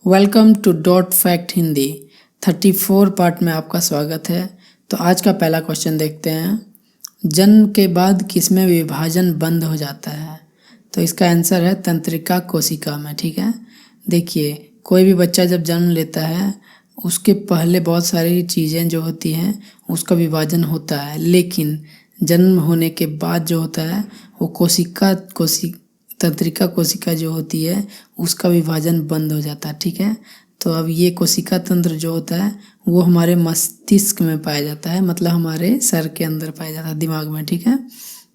Welcome to dot fact Hindi 34 part में आपका स्वागत है। तो आज का पहला क्वेश्चन देखते हैं। जन्म के बाद किसमें विभाजन बंद हो जाता है? तो इसका आंसर है तंत्रिका कोशिका में। ठीक है, देखिए कोई भी बच्चा जब जन्म लेता है उसके पहले बहुत सारी चीज़ें जो होती हैं उसका विभाजन होता है, लेकिन जन्म होने के बाद जो होता है वो तंत्रिका कोशिका जो होती है उसका विभाजन बंद हो जाता है। ठीक है, तो अब ये कोशिका तंत्र जो होता है वो हमारे मस्तिष्क में पाया जाता है, मतलब हमारे सर के अंदर पाया जाता है, दिमाग में। ठीक है,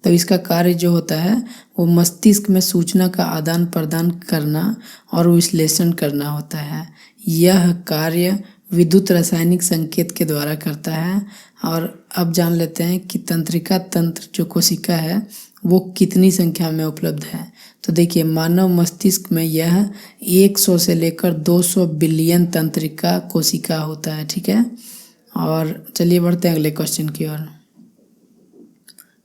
तो इसका कार्य जो होता है वो मस्तिष्क में सूचना का आदान प्रदान करना और विश्लेषण करना होता है। यह कार्य विद्युत रासायनिक संकेत के द्वारा करता है। और अब जान लेते हैं कि तंत्रिका तंत्र जो कोशिका है वो कितनी संख्या में उपलब्ध है। तो देखिए मानव मस्तिष्क में यह 100 से लेकर 200 बिलियन तंत्रिका कोशिका होता है। ठीक है, और चलिए बढ़ते हैं अगले क्वेश्चन की ओर।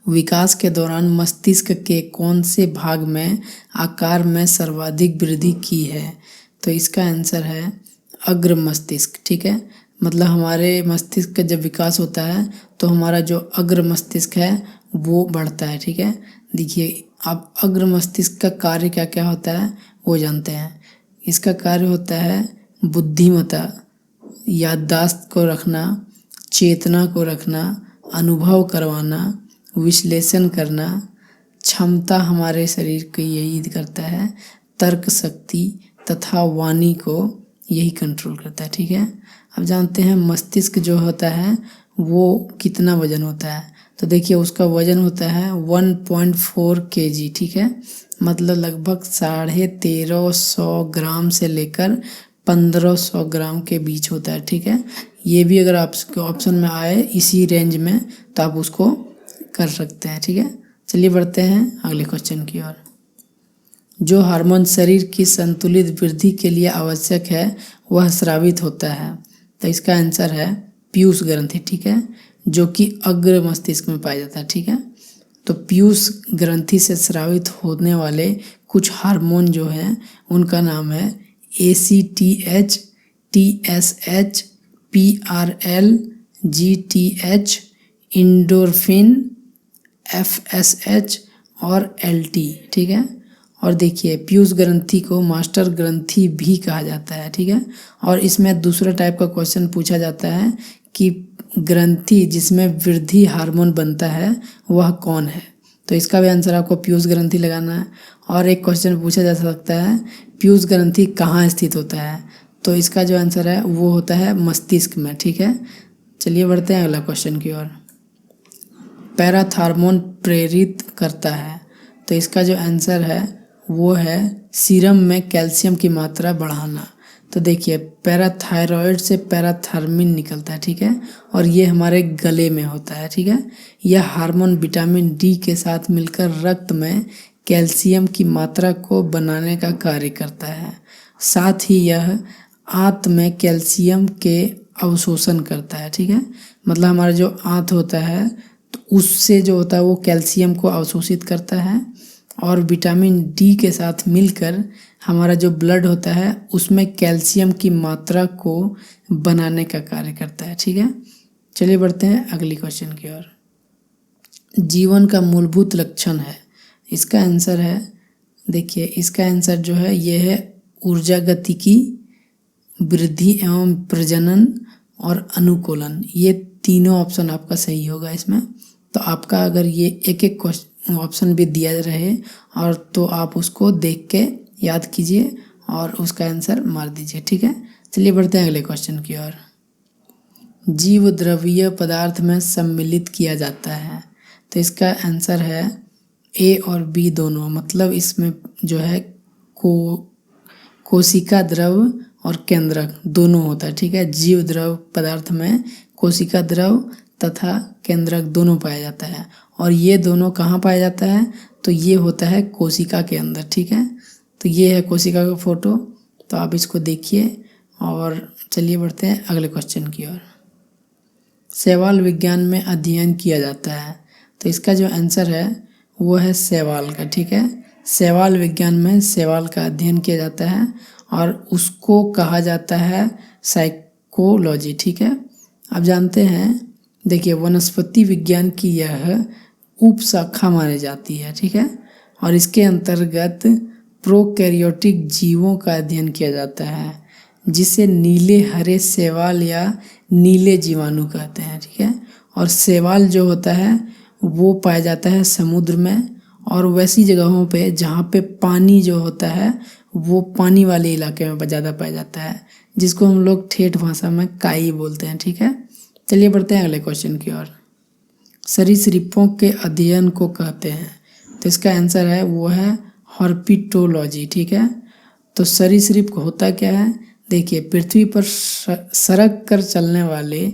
विकास के दौरान मस्तिष्क के कौन से भाग में आकार में सर्वाधिक वृद्धि की है? तो इसका आंसर है अग्र मस्तिष्क। ठीक है, मतलब हमारे मस्तिष्क का जब विकास होता है तो हमारा जो अग्र मस्तिष्क है वो बढ़ता है। ठीक है, देखिए आप अग्र मस्तिष्क का कार्य क्या क्या होता है वो जानते हैं। इसका कार्य होता है बुद्धिमत्ता, याददाश्त को रखना, चेतना को रखना, अनुभव करवाना, विश्लेषण करना, क्षमता हमारे शरीर को यही करता है, तर्क शक्ति तथा वाणी को यही कंट्रोल करता है। ठीक है, अब जानते हैं मस्तिष्क जो होता है वो कितना वजन होता है। तो देखिए उसका वजन होता है 1.4 kg। ठीक है, मतलब लगभग 1350 ग्राम से लेकर 1500 ग्राम के बीच होता है। ठीक है, ये भी अगर आपके ऑप्शन में आए इसी रेंज में तो आप उसको कर सकते हैं। ठीक है, चलिए बढ़ते हैं अगले क्वेश्चन की ओर। जो हार्मोन शरीर की संतुलित वृद्धि के लिए आवश्यक है वह स्रावित होता है। तो इसका आंसर है पीयूष ग्रंथि। ठीक है, जो कि अग्र मस्तिष्क में पाया जाता है। ठीक है, तो पीयूष ग्रंथि से स्रावित होने वाले कुछ हार्मोन जो हैं उनका नाम है ACTH, TSH, PRL, GTH, endorphin, FSH और LT। ठीक है, और देखिए पीयूष ग्रंथि को मास्टर ग्रंथि भी कहा जाता है। ठीक है, और इसमें दूसरा टाइप का क्वेश्चन पूछा जाता है कि ग्रंथि जिसमें वृद्धि हार्मोन बनता है वह कौन है? तो इसका भी आंसर आपको पीयूष ग्रंथि लगाना है। और एक क्वेश्चन पूछा जा सकता है पीयूष ग्रंथि कहाँ स्थित होता है? तो इसका जो आंसर है वो होता है मस्तिष्क में। ठीक है, चलिए बढ़ते हैं अगला क्वेश्चन की ओर। पैराथार्मोन प्रेरित करता है। तो इसका जो आंसर है वो है सीरम में कैल्शियम की मात्रा बढ़ाना। तो देखिए पैराथायरॉयड से पैराथर्मिन निकलता है। ठीक है, और ये हमारे गले में होता है। ठीक है, यह हार्मोन विटामिन डी के साथ मिलकर रक्त में कैल्शियम की मात्रा को बनाने का कार्य करता है। साथ ही यह आंत में कैल्शियम के अवशोषण करता है। ठीक है, मतलब हमारा जो आंत होता है तो उससे जो होता है वो कैल्शियम को अवशोषित करता है और विटामिन डी के साथ मिलकर हमारा जो ब्लड होता है उसमें कैल्शियम की मात्रा को बनाने का कार्य करता है। ठीक है, चलिए बढ़ते हैं अगली क्वेश्चन की ओर। जीवन का मूलभूत लक्षण है। इसका आंसर है, देखिए इसका आंसर जो है ये है ऊर्जा गतिकी, वृद्धि एवं प्रजनन और अनुकूलन। ये तीनों ऑप्शन आपका सही होगा इसमें। तो आपका अगर ये एक एक ऑप्शन भी दिया रहे और तो आप उसको देख के याद कीजिए और उसका आंसर मार दीजिए। ठीक है, चलिए बढ़ते हैं अगले क्वेश्चन की ओर। जीव द्रवीय पदार्थ में सम्मिलित किया जाता है। तो इसका आंसर है A और B दोनों, मतलब इसमें जो है कोशिका द्रव और केंद्रक दोनों होता है। ठीक है, जीव द्रव पदार्थ में कोशिका द्रव तथा केंद्रक दोनों पाया जाता है। और ये दोनों कहाँ पाया जाता है? तो ये होता है कोशिका के अंदर। ठीक है, तो ये है कोशिका का फोटो, तो आप इसको देखिए और चलिए बढ़ते हैं अगले क्वेश्चन की ओर। शैवाल विज्ञान में अध्ययन किया जाता है। तो इसका जो आंसर है वो है शैवाल का। ठीक है, शैवाल विज्ञान में शैवाल का अध्ययन किया जाता है और उसको कहा जाता है साइकोलॉजी, ठीक है। अब जानते हैं, देखिए वनस्पति विज्ञान की यह उपशाखा मानी जाती है, ठीक है, और इसके अंतर्गत प्रोकैरियोटिक जीवों का अध्ययन किया जाता है जिसे नीले हरे शैवाल या नीले जीवाणु कहते हैं, ठीक है। और शैवाल जो होता है वो पाया जाता है समुद्र में और वैसी जगहों पे जहाँ पे पानी जो होता है वो पानी वाले इलाके में ज़्यादा पाया जाता है, जिसको हम लोग ठेठ भाषा में काई बोलते हैं, ठीक है। चलिए बढ़ते हैं अगले क्वेश्चन की ओर। सरीसृपों के अध्ययन को कहते हैं, तो इसका आंसर है वो है हर्पिटोलॉजी, ठीक है। तो सरीसृप होता क्या है, देखिए पृथ्वी पर सरक कर चलने वाले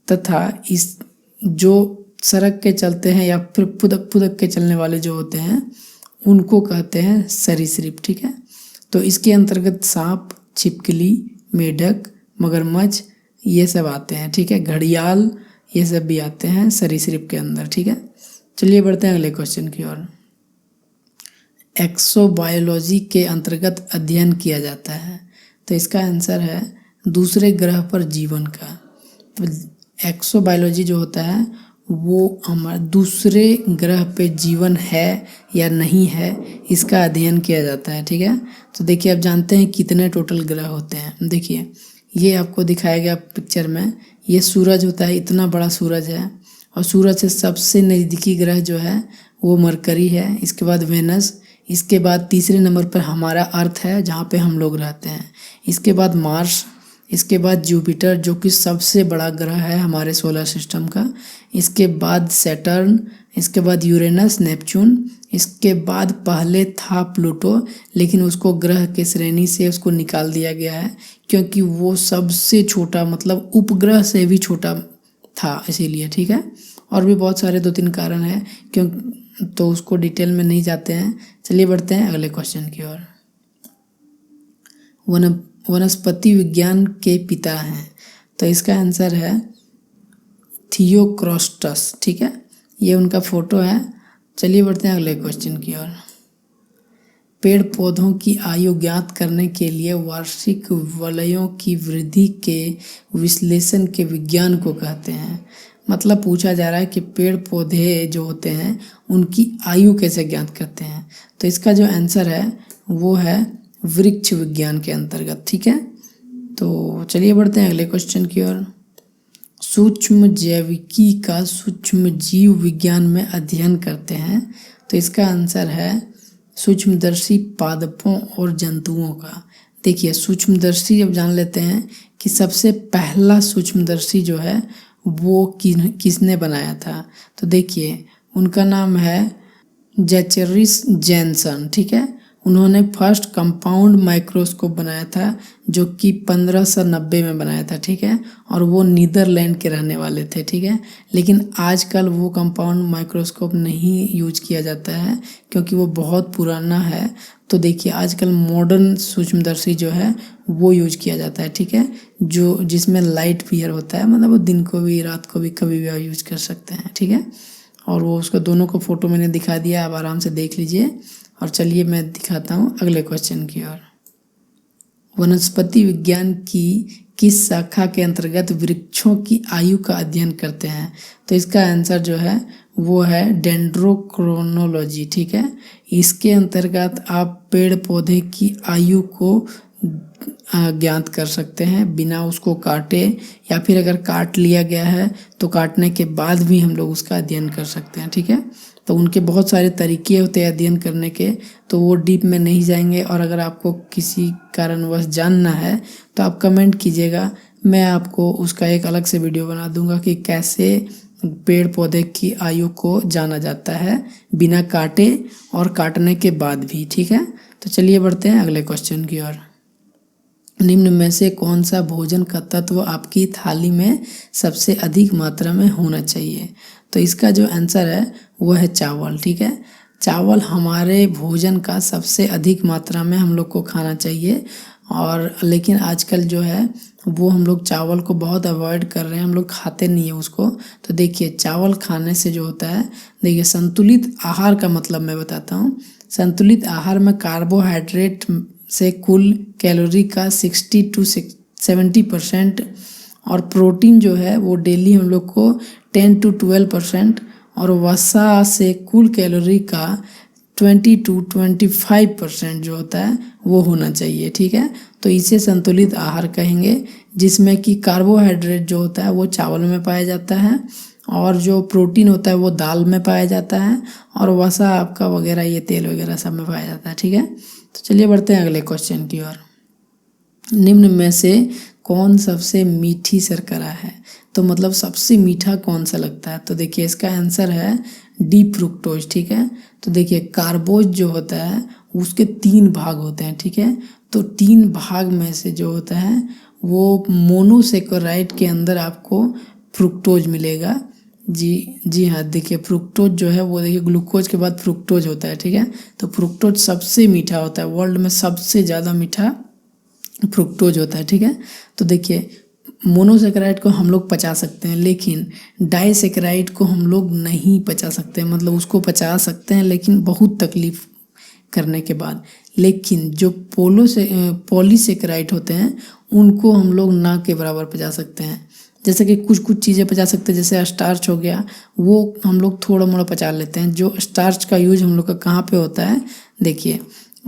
तथा इस जो सरक के चलते हैं या फिर पुदक पुदक के चलने वाले जो होते हैं उनको कहते हैं सरीसृप, ठीक है। तो इसके अंतर्गत सांप, छिपकली, मेढक, मगरमच्छ ये सब आते हैं, ठीक है। घड़ियाल ये सब भी आते हैं सरीसृप के अंदर, ठीक है। चलिए बढ़ते हैं अगले क्वेश्चन की ओर। एक्सोबायोलॉजी के अंतर्गत अध्ययन किया जाता है, तो इसका आंसर है दूसरे ग्रह पर जीवन का। तो एक्सोबायोलॉजी जो होता है वो हमारे दूसरे ग्रह पे जीवन है या नहीं है इसका अध्ययन किया जाता है, ठीक है। तो देखिए आप जानते हैं कितने टोटल ग्रह होते हैं। देखिए ये आपको दिखाया गया पिक्चर में, ये सूरज होता है, इतना बड़ा सूरज है और सूरज से सबसे नज़दीकी ग्रह जो है वो मरकरी है, इसके बाद वेनस, इसके बाद तीसरे नंबर पर हमारा अर्थ है जहाँ पे हम लोग रहते हैं, इसके बाद मार्स, इसके बाद जुपिटर जो कि सबसे बड़ा ग्रह है हमारे सोलर सिस्टम का, इसके बाद सैटर्न, इसके बाद यूरेनस, नेपच्यून, इसके बाद पहले था प्लूटो लेकिन उसको ग्रह के श्रेणी से उसको निकाल दिया गया है क्योंकि वो सबसे छोटा मतलब उपग्रह से भी छोटा था इसीलिए, ठीक है। और भी बहुत सारे 2-3 कारण हैं क्यों, तो उसको डिटेल में नहीं जाते हैं। चलिए बढ़ते हैं अगले क्वेश्चन की ओर। वनस्पति विज्ञान के पिता हैं, तो इसका आंसर है थियोक्रोस्टस, ठीक है, ये उनका फोटो है। चलिए बढ़ते हैं अगले क्वेश्चन की ओर। पेड़ पौधों की आयु ज्ञात करने के लिए वार्षिक वलयों की वृद्धि के विश्लेषण के विज्ञान को कहते हैं। मतलब पूछा जा रहा है कि पेड़ पौधे जो होते हैं उनकी आयु कैसे ज्ञात करते हैं, तो इसका जो आंसर है वो है वृक्ष विज्ञान के अंतर्गत, ठीक है। तो चलिए बढ़ते हैं अगले क्वेश्चन की ओर। सूक्ष्म जैविकी का सूक्ष्म जीव विज्ञान में अध्ययन करते हैं, तो इसका आंसर है सूक्ष्मदर्शी पादपों और जंतुओं का। देखिए सूक्ष्मदर्शी अब जान लेते हैं कि सबसे पहला सूक्ष्मदर्शी जो है वो किसने बनाया था, तो देखिए उनका नाम है जैचरिस जैनसन, ठीक है। उन्होंने फर्स्ट कंपाउंड माइक्रोस्कोप बनाया था जो कि 1590 में बनाया था, ठीक है, और वो नीदरलैंड के रहने वाले थे, ठीक है। लेकिन आजकल वो कंपाउंड माइक्रोस्कोप नहीं यूज किया जाता है क्योंकि वो बहुत पुराना है। तो देखिए आजकल मॉडर्न सूक्ष्मदर्शी जो है वो यूज किया जाता है, ठीक है, जो जिसमें लाइट फियर होता है, मतलब वो दिन को भी रात को भी कभी भी यूज कर सकते हैं, ठीक है। और वो उसका दोनों को फोटो मैंने दिखा दिया, आप आराम से देख लीजिए। और चलिए मैं दिखाता हूँ अगले क्वेश्चन की ओर। वनस्पति विज्ञान की किस शाखा के अंतर्गत वृक्षों की आयु का अध्ययन करते हैं, तो इसका आंसर जो है वो है डेंड्रोक्रोनोलॉजी, ठीक है। इसके अंतर्गत आप पेड़ पौधे की आयु को ज्ञात कर सकते हैं बिना उसको काटे, या फिर अगर काट लिया गया है तो काटने के बाद भी हम लोग उसका अध्ययन कर सकते हैं, ठीक है। तो उनके बहुत सारे तरीके होते हैं अध्ययन करने के, तो वो डीप में नहीं जाएंगे। और अगर आपको किसी कारणवश जानना है तो आप कमेंट कीजिएगा, मैं आपको उसका एक अलग से वीडियो बना दूंगा कि कैसे पेड़ पौधे की आयु को जाना जाता है बिना काटे और काटने के बाद भी, ठीक है। तो चलिए बढ़ते हैं अगले क्वेश्चन की ओर। निम्न में से कौन सा भोजन का तत्व आपकी थाली में सबसे अधिक मात्रा में होना चाहिए, तो इसका जो आंसर है वो है चावल, ठीक है। चावल हमारे भोजन का सबसे अधिक मात्रा में हम लोग को खाना चाहिए। और लेकिन आजकल जो है वो हम लोग चावल को बहुत अवॉइड कर रहे हैं, हम लोग खाते नहीं है उसको। तो देखिए चावल खाने से जो होता है, देखिए संतुलित आहार का मतलब मैं बताता हूँ। संतुलित आहार में कार्बोहाइड्रेट से कुल कैलोरी का 60 to 70%, और प्रोटीन जो है वो डेली हम लोग को 10 to 12%, और वसा से कुल कैलोरी का 20 to 25% जो होता है वो होना चाहिए। ठीक है, तो इसे संतुलित आहार कहेंगे, जिसमें कि कार्बोहाइड्रेट जो होता है वो चावल में पाया जाता है, और जो प्रोटीन होता है वो दाल में पाया जाता है, और वसा आपका वगैरह ये तेल वगैरह सब में पाया जाता है। ठीक है, तो चलिए बढ़ते हैं अगले क्वेश्चन की ओर। निम्न में से कौन सबसे मीठी शर्करा है? तो मतलब सबसे मीठा कौन सा लगता है? तो देखिए इसका आंसर है डी फ्रुक्टोज। ठीक है, तो देखिए कार्बोज जो होता है उसके 3 भाग होते हैं। ठीक है, तो 3 भाग में से जो होता है वो मोनोसेकेराइड के अंदर आपको फ्रुक्टोज मिलेगा। जी हाँ, देखिए फ्रुक्टोज जो है वो देखिए ग्लूकोज के बाद फ्रुक्टोज होता है। ठीक है, तो फ्रुक्टोज सबसे मीठा होता है, वर्ल्ड में सबसे ज़्यादा मीठा फ्रुक्टोज होता है। ठीक है, तो देखिए मोनोसेकेराइड को हम लोग पचा सकते हैं, लेकिन डाइसेकेराइड को हम लोग नहीं पचा सकते। मतलब उसको पचा सकते हैं लेकिन बहुत तकलीफ करने के बाद। लेकिन जो पॉलीसेकेराइड होते हैं उनको हम लोग ना के बराबर पचा सकते हैं। जैसे कि कुछ चीज़ें पचा सकते हैं, जैसे स्टार्च हो गया, वो हम लोग थोड़ा मोड़ा पचा लेते हैं। जो स्टार्च का यूज हम लोग का कहाँ पे होता है? देखिए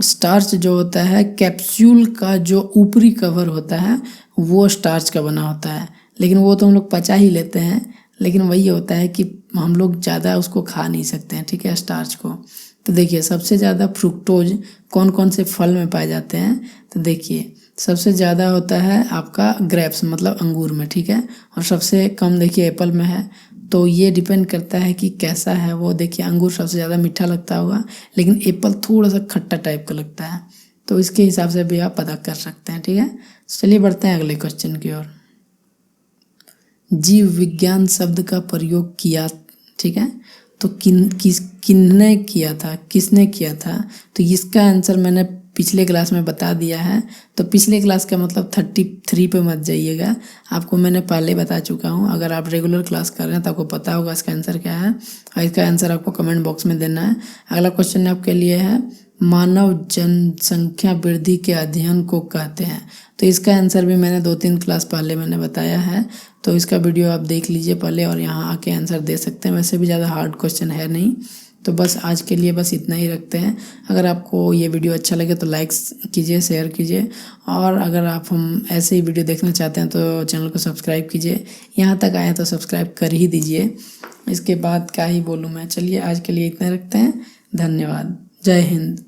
स्टार्च जो होता है, कैप्सूल का जो ऊपरी कवर होता है वो स्टार्च का बना होता है, लेकिन वो तो हम लोग पचा ही लेते हैं। लेकिन वही होता है कि हम लोग ज़्यादा उसको खा नहीं सकते हैं। ठीक है, स्टार्च को। तो देखिए सबसे ज़्यादा फ्रुक्टोज कौन कौन से फल में पाए जाते हैं? तो देखिए सबसे ज़्यादा होता है आपका ग्रेप्स मतलब अंगूर में। ठीक है, और सबसे कम देखिए एप्पल में है। तो ये डिपेंड करता है कि कैसा है वो। देखिए अंगूर सबसे ज़्यादा मीठा लगता होगा, लेकिन एप्पल थोड़ा सा खट्टा टाइप का लगता है। तो इसके हिसाब से भी आप पता कर सकते हैं। ठीक है, चलिए बढ़ते हैं अगले क्वेश्चन की ओर। जीव विज्ञान शब्द का प्रयोग किया, ठीक है, तो किसने किया था, किसने किया था? तो इसका आंसर मैंने पिछले क्लास में बता दिया है। तो पिछले क्लास का मतलब 33 पे मत जाइएगा, आपको मैंने पहले बता चुका हूँ। अगर आप रेगुलर क्लास कर रहे हैं तो आपको पता होगा इसका आंसर क्या है, और इसका आंसर आपको कमेंट बॉक्स में देना है। अगला क्वेश्चन आपके लिए है, मानव जनसंख्या वृद्धि के अध्ययन को कहते हैं। तो इसका आंसर भी मैंने 2-3 क्लास पहले मैंने बताया है, तो इसका वीडियो आप देख लीजिए पहले, और यहाँ आके आंसर दे सकते हैं। वैसे भी ज़्यादा हार्ड क्वेश्चन है नहीं। तो बस आज के लिए बस इतना ही रखते हैं। अगर आपको ये वीडियो अच्छा लगे तो लाइक कीजिए, शेयर कीजिए, और अगर आप हम ऐसे ही वीडियो देखना चाहते हैं तो चैनल को सब्सक्राइब कीजिए। यहाँ तक आए तो सब्सक्राइब कर ही दीजिए, इसके बाद क्या ही बोलूँ मैं। चलिए आज के लिए इतना रखते हैं, धन्यवाद, जय हिंद।